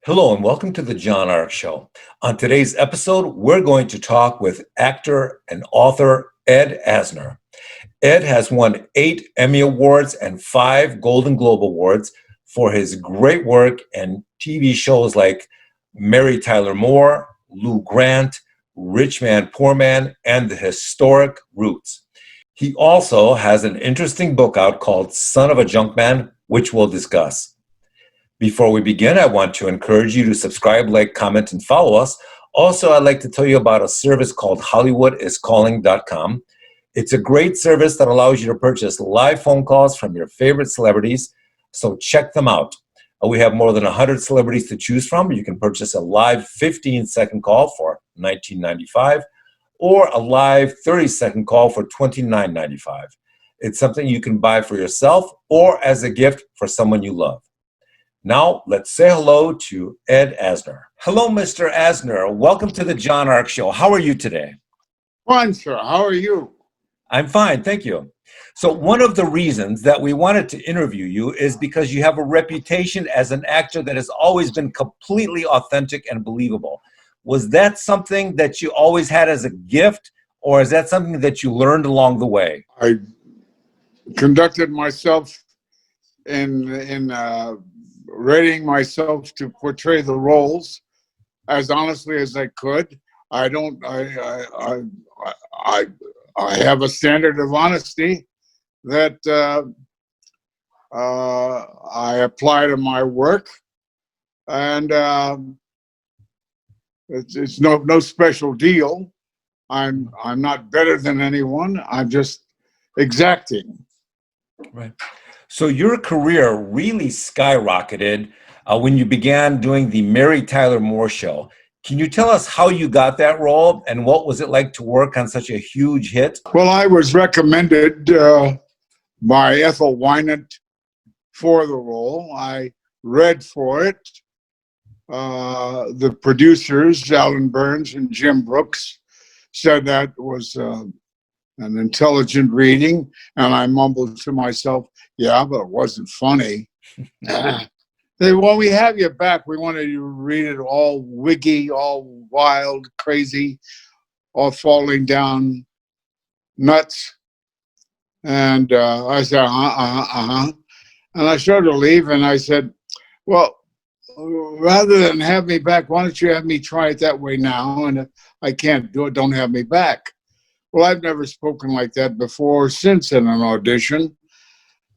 Hello and welcome to the John Ark Show. On today's episode, we're going to talk with actor and author Ed Asner. Ed has won 8 Emmy Awards and 5 Golden Globe Awards for his great work in TV shows like Mary Tyler Moore, Lou Grant, Rich Man, Poor Man, and The Historic Roots. He also has an interesting book out called Son of a Junkman, which we'll discuss. Before we begin, I want to encourage you to subscribe, like, comment, and follow us. Also, I'd like to tell you about a service called HollywoodIsCalling.com. It's a great service that allows you to purchase live phone calls from your favorite celebrities, so check them out. We have more than 100 celebrities to choose from. You can purchase a live 15-second call for $19.95 or a live 30-second call for $29.95. It's something you can buy for yourself or as a gift for someone you love. Now, let's say hello to Ed Asner. Hello, Mr. Asner. Welcome to the John Ark Show. How are you today? Fine, sir. How are you? I'm fine, thank you. So one of the reasons that we wanted to interview you is because you have a reputation as an actor that has always been completely authentic and believable. Was that something that you always had as a gift, or is that something that you learned along the way? I conducted myself in readying myself to portray the roles as honestly as I could. I have a standard of honesty that I apply to my work, and it's no special deal. I'm not better than anyone. I'm just exacting. Right. So your career really skyrocketed when you began doing the Mary Tyler Moore Show. Can you tell us how you got that role and what was it like to work on such a huge hit? Well, I was recommended by Ethel Wynant for the role. I read for it. The producers, Alan Burns and Jim Brooks, said that was an intelligent reading, and I mumbled to myself, yeah, but it wasn't funny. When we have you back, we wanted you to read it all wiggy, all wild, crazy, all falling down nuts. And I said, And I started to leave, and I said, well, rather than have me back, why don't you have me try it that way now? And if I can't do it, don't have me back. Well, I've never spoken like that before or since in an audition.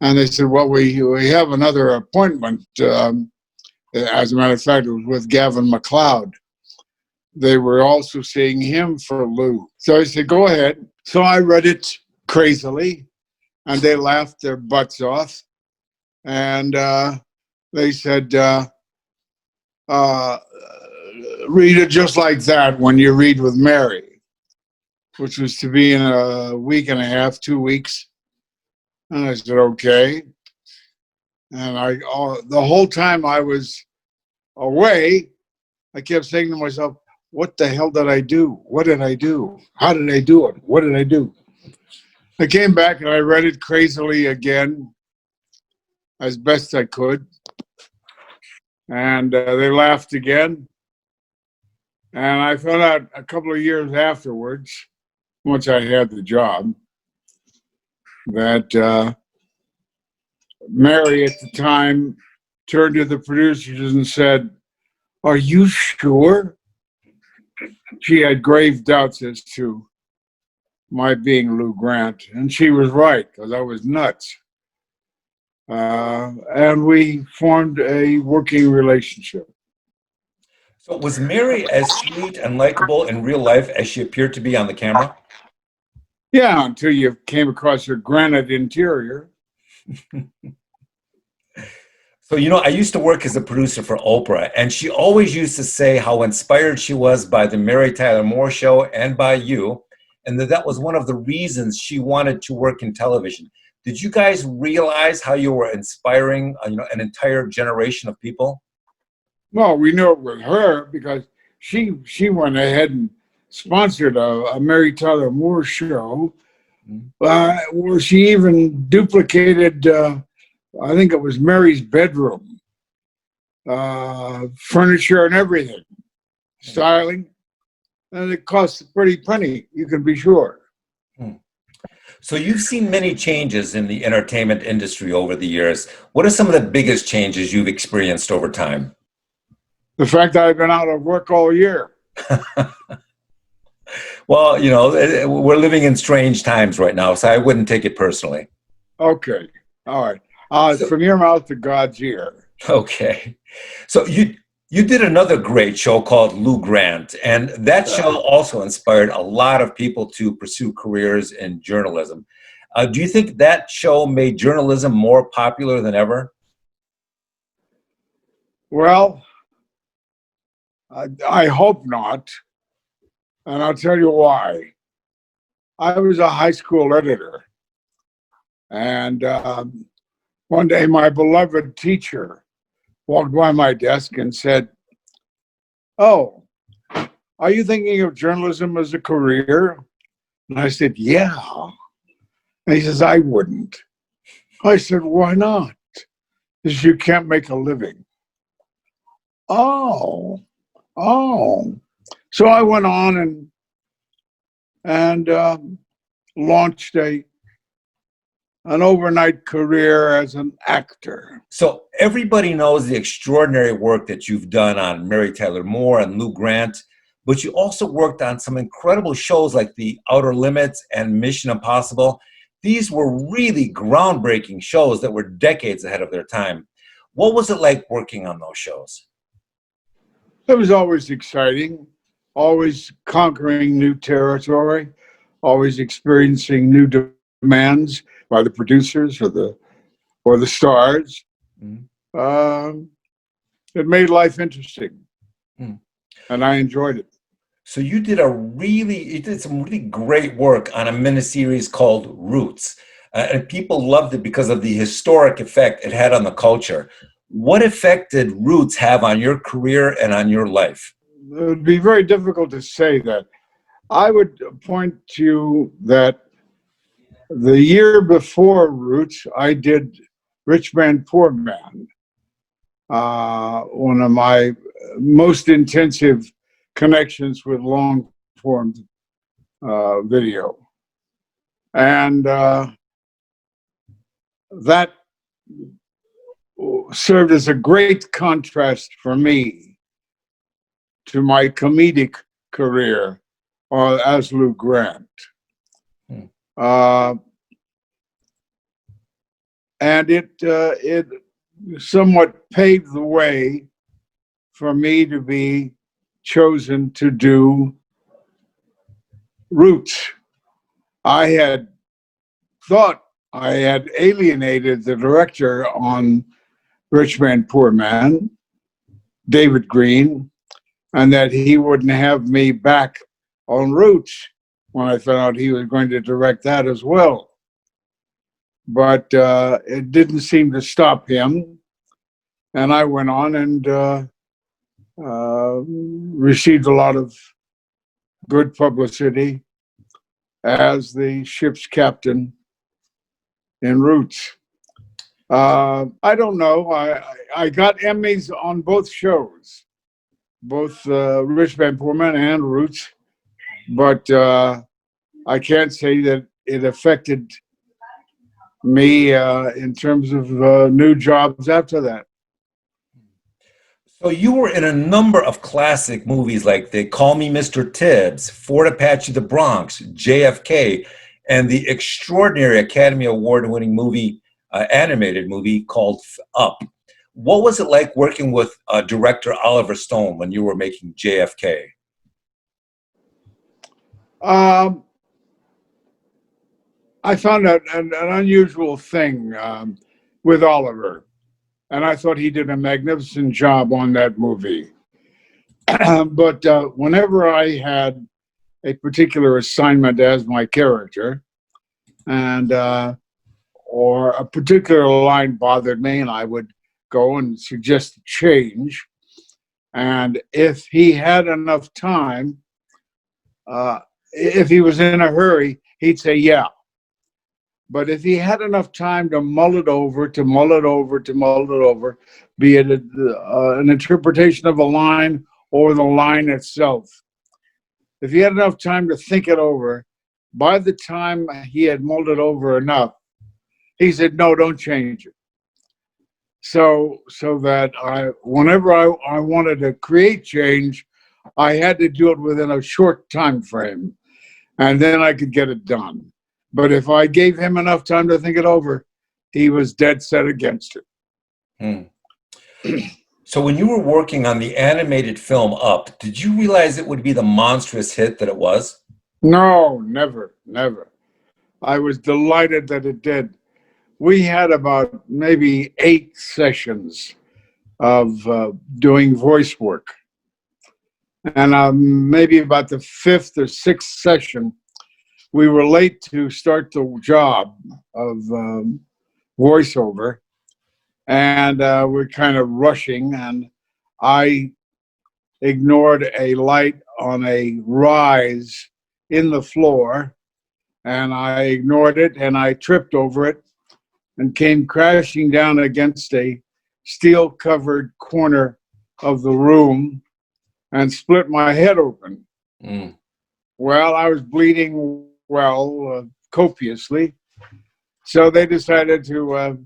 And they said, well, we have another appointment. As a matter of fact, it was with Gavin MacLeod. They were also seeing him for Lou. So I said, go ahead. So I read it crazily, and they laughed their butts off. And they said, read it just like that when you read with Mary, which was to be in a week and a half, 2 weeks. And I said, okay. And the whole time I was away, I kept saying to myself, what the hell did I do? What did I do? How did I do it? What did I do? I came back and I read it crazily again, as best I could. And they laughed again. And I found out a couple of years afterwards, once I had the job, that Mary at the time turned to the producers and said, are you sure? She had grave doubts as to my being Lou Grant, and she was right, because I was nuts. And we formed a working relationship. So was Mary as sweet and likable in real life as she appeared to be on the camera? Yeah, until you came across her granite interior. So, I used to work as a producer for Oprah, and she always used to say how inspired she was by the Mary Tyler Moore Show and by you, and that was one of the reasons she wanted to work in television. Did you guys realize how you were inspiring, an entire generation of people? Well, we knew it was her because she went ahead and sponsored a Mary Tyler Moore Show, where she even duplicated, I think it was Mary's bedroom. furniture and everything, styling, and it costs a pretty penny, you can be sure. Hmm. So you've seen many changes in the entertainment industry over the years. What are some of the biggest changes you've experienced over time? The fact that I've been out of work all year. Well, we're living in strange times right now, so I wouldn't take it personally. Okay, all right. So, From your mouth to God's ear. okay. So you did another great show called Lou Grant, and that show also inspired a lot of people to pursue careers in journalism. Do you think that show made journalism more popular than ever? Well, I hope not, and I'll tell you why. I was a high school editor, and one day my beloved teacher walked by my desk and said, "Oh, are you thinking of journalism as a career?" And I said, "Yeah." And he says, "I wouldn't." I said, "Why not?" He says, "You can't make a living." Oh, oh. So I went on and launched an overnight career as an actor. So everybody knows the extraordinary work that you've done on Mary Tyler Moore and Lou Grant, but you also worked on some incredible shows like The Outer Limits and Mission Impossible. These were really groundbreaking shows that were decades ahead of their time. What was it like working on those shows? It was always exciting, always conquering new territory, always experiencing new demands by the producers or the stars. Mhm. Um, it made life interesting, Mm. and I enjoyed it. So you did some really great work on a miniseries called Roots, and people loved it because of the historic effect it had on the culture. What effect did Roots have on your career and on your life? It would be very difficult to say that. I would point to that the year before Roots, I did Rich Man, Poor Man, one of my most intensive connections with long form video. And that served as a great contrast for me to my comedic career as Lou Grant. Hmm. Uh, and it somewhat paved the way for me to be chosen to do Roots. I had thought I had alienated the director on Rich Man, Poor Man, David Green, and that he wouldn't have me back on Roots when I found out he was going to direct that as well. But it didn't seem to stop him. And I went on and received a lot of good publicity as the ship's captain in Roots. I don't know. I got Emmys on both shows, both Rich Man Poor Man and Roots, but I can't say that it affected me in terms of new jobs after that. So you were in a number of classic movies like They Call Me Mr. Tibbs, Fort Apache the Bronx, JFK, and the extraordinary Academy Award-winning movie, animated movie called Up. What was it like working with director Oliver Stone when you were making JFK? Um, I found out an unusual thing with Oliver, and I thought he did a magnificent job on that movie. But whenever I had a particular assignment as my character, and or a particular line bothered me, and I would go and suggest a change. And if he had enough time, if he was in a hurry, he'd say, "Yeah." But if he had enough time to mull it over, to mull it over, to mull it over, be it an interpretation of a line or the line itself, if he had enough time to think it over, by the time he had mulled it over enough, he said, "No, don't change it." So that whenever I wanted to create change, I had to do it within a short time frame, and then I could get it done. But if I gave him enough time to think it over, he was dead set against it. Hmm. So when you were working on the animated film Up, did you realize it would be the monstrous hit that it was? No, never, never. I was delighted that it did. We had about maybe 8 sessions of doing voice work. And maybe about the 5th or 6th session, we were late to start the job of voiceover. And we're kind of rushing. And I ignored a light on a rise in the floor. And I ignored it and I tripped over it and came crashing down against a steel covered corner of the room and split my head open. Mm. Well, I was bleeding copiously. So they decided to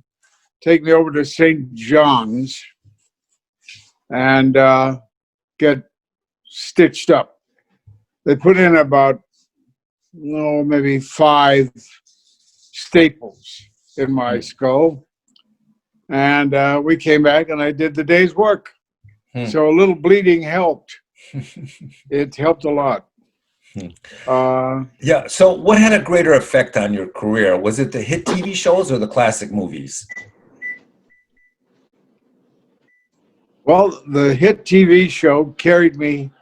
take me over to St. John's and get stitched up. They put in about, maybe 5 staples in my skull. And we came back and I did the day's work. So a little bleeding helped. It helped a lot. Yeah. So what had a greater effect on your career? Was it the hit TV shows or the classic movies? Well, the hit TV show carried me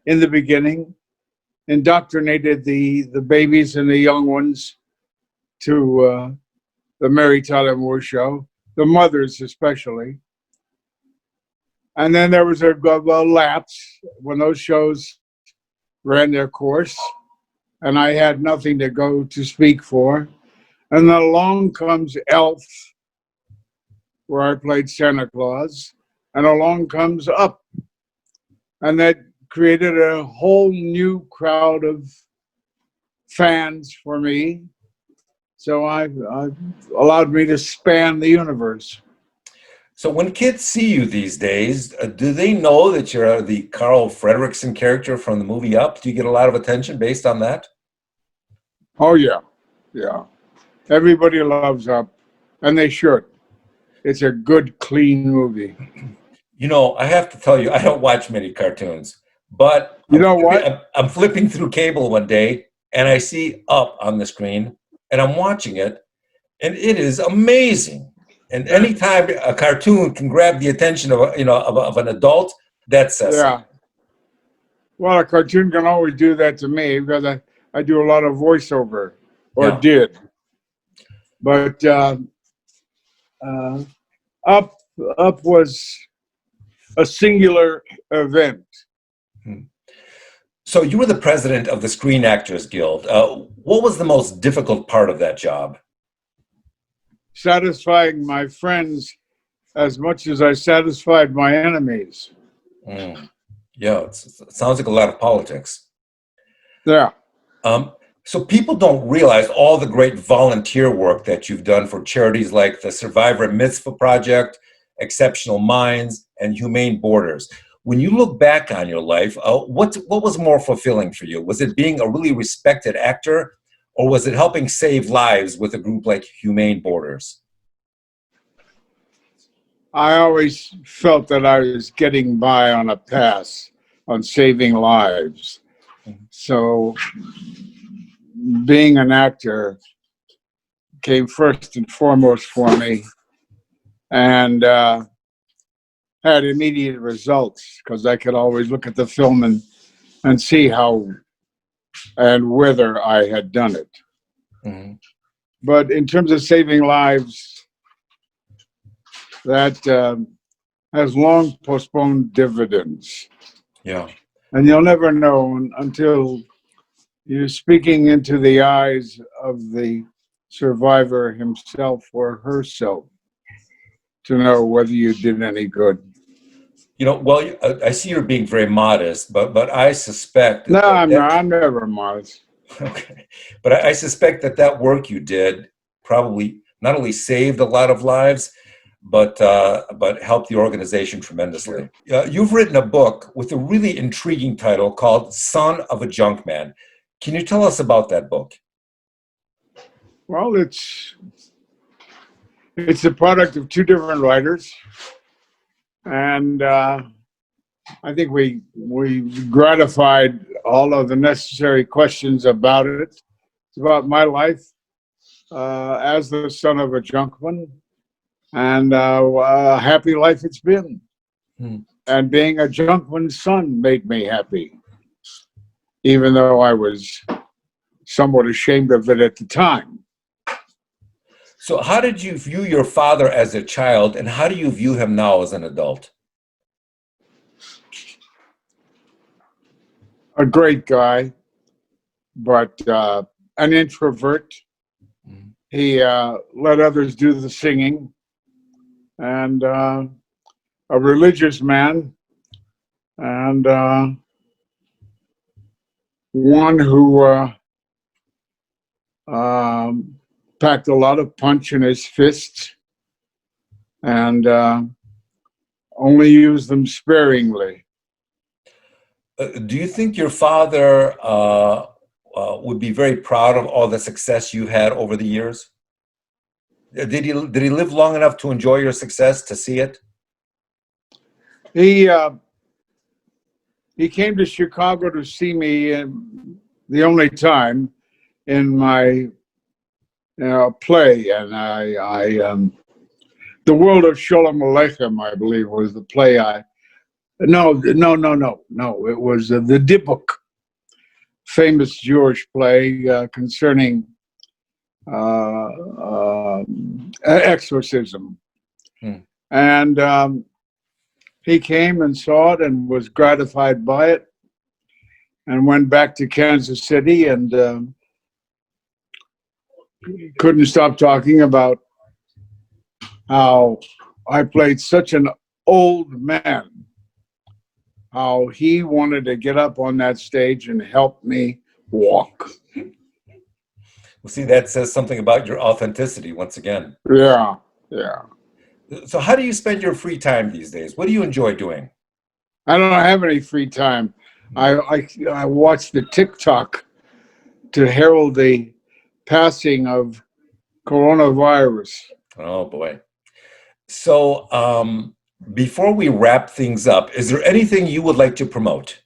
in the beginning, indoctrinated the babies and the young ones to the Mary Tyler Moore Show, the mothers especially. And then there was a lapse when those shows ran their course, and I had nothing to go to speak for. And then along comes Elf, where I played Santa Claus, and along comes Up. And that created a whole new crowd of fans for me. So I've allowed me to span the universe. So when kids see you these days, do they know that you're the Carl Fredricksen character from the movie Up? Do you get a lot of attention based on that? Oh, yeah. Yeah. Everybody loves Up, and they should. It's a good, clean movie. You know, I have to tell you, I don't watch many cartoons, but You know what? I'm flipping through cable one day and I see Up on the screen and I'm watching it and it is amazing. And anytime a cartoon can grab the attention of of an adult, that says Yeah. something. Well, a cartoon can always do that to me because I do a lot of voiceover, or Yeah. did. But Up was a singular event. So you were the president of the Screen Actors Guild. What was the most difficult part of that job? Satisfying my friends as much as I satisfied my enemies. Mm. Yeah, it sounds like a lot of politics. Yeah. So people don't realize all the great volunteer work that you've done for charities like the Survivor Mitzvah Project, Exceptional Minds, and Humane Borders. When you look back on your life, what was more fulfilling for you? Was it being a really respected actor, or was it helping save lives with a group like Humane Borders? I always felt that I was getting by on a pass on saving lives. So being an actor came first and foremost for me, and had immediate results because I could always look at the film and see how and whether I had done it. Mm-hmm. But in terms of saving lives, that has long postponed dividends. Yeah. And you'll never know until you're speaking into the eyes of the survivor himself or herself to know whether you did any good. Well, I see you're being very modest, but I suspect No, I'm that not. I'm never modest. okay, but I suspect that work you did probably not only saved a lot of lives, but helped the organization tremendously. You've written a book with a really intriguing title called "Son of a Junkman." Can you tell us about that book? Well, it's a product of two different writers, and I think we gratified all of the necessary questions about it. It's about my life as the son of a junkman, and a happy life it's been. Hmm. And being a junkman's son made me happy, even though I was somewhat ashamed of it at the time. So, how did you view your father as a child, and how do you view him now as an adult? A great guy, but an introvert. He let others do the singing, and a religious man, and one who packed a lot of punch in his fists and only used them sparingly. Do you think your father would be very proud of all the success you had over the years? Did he live long enough to enjoy your success, to see it? He came to Chicago to see me the only time in my play, and the World of Sholem Aleichem, I believe, was the play. No. It was the Dybbuk, famous Jewish play concerning exorcism. And he came and saw it and was gratified by it, and went back to Kansas City and couldn't stop talking about how I played such an old man, how he wanted to get up on that stage and help me walk. Well, see, that says something about your authenticity once again. Yeah. So how do you spend your free time these days? What do you enjoy doing? I don't have any free time. I watch the TikTok to herald the passing of coronavirus. Oh boy. So before we wrap things up, is there anything you would like to promote?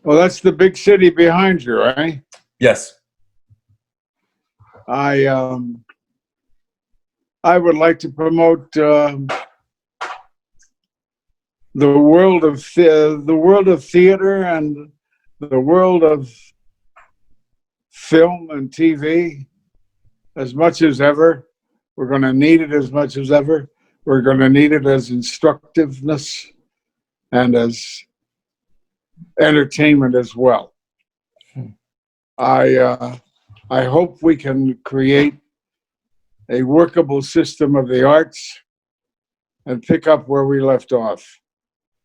Well, that's the big city behind you, right? Yes. I would like to promote the world of theater and the world of film and TV as much as ever. We're going to need it as much as ever. We're going to need it as instructiveness and as entertainment as well. I hope we can create a workable system of the arts and pick up where we left off.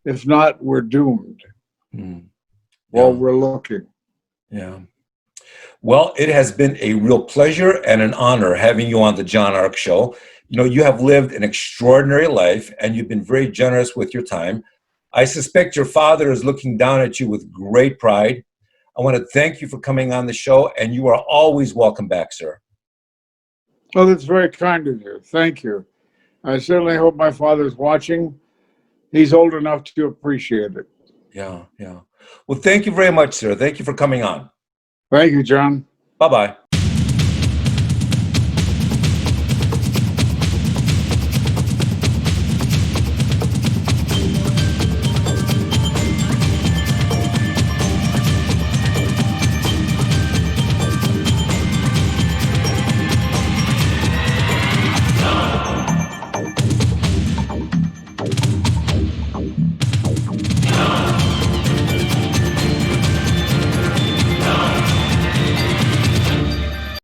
If not, we're doomed while we're looking. Yeah. Well, it has been a real pleasure and an honor having you on the John Ark Show. You have lived an extraordinary life, and you've been very generous with your time. I suspect your father is looking down at you with great pride. I want to thank you for coming on the show, and you are always welcome back, sir. Well, that's very kind of you. Thank you. I certainly hope my father's watching. He's old enough to appreciate it. Yeah. Well, thank you very much, sir. Thank you for coming on. Thank you, John. Bye-bye.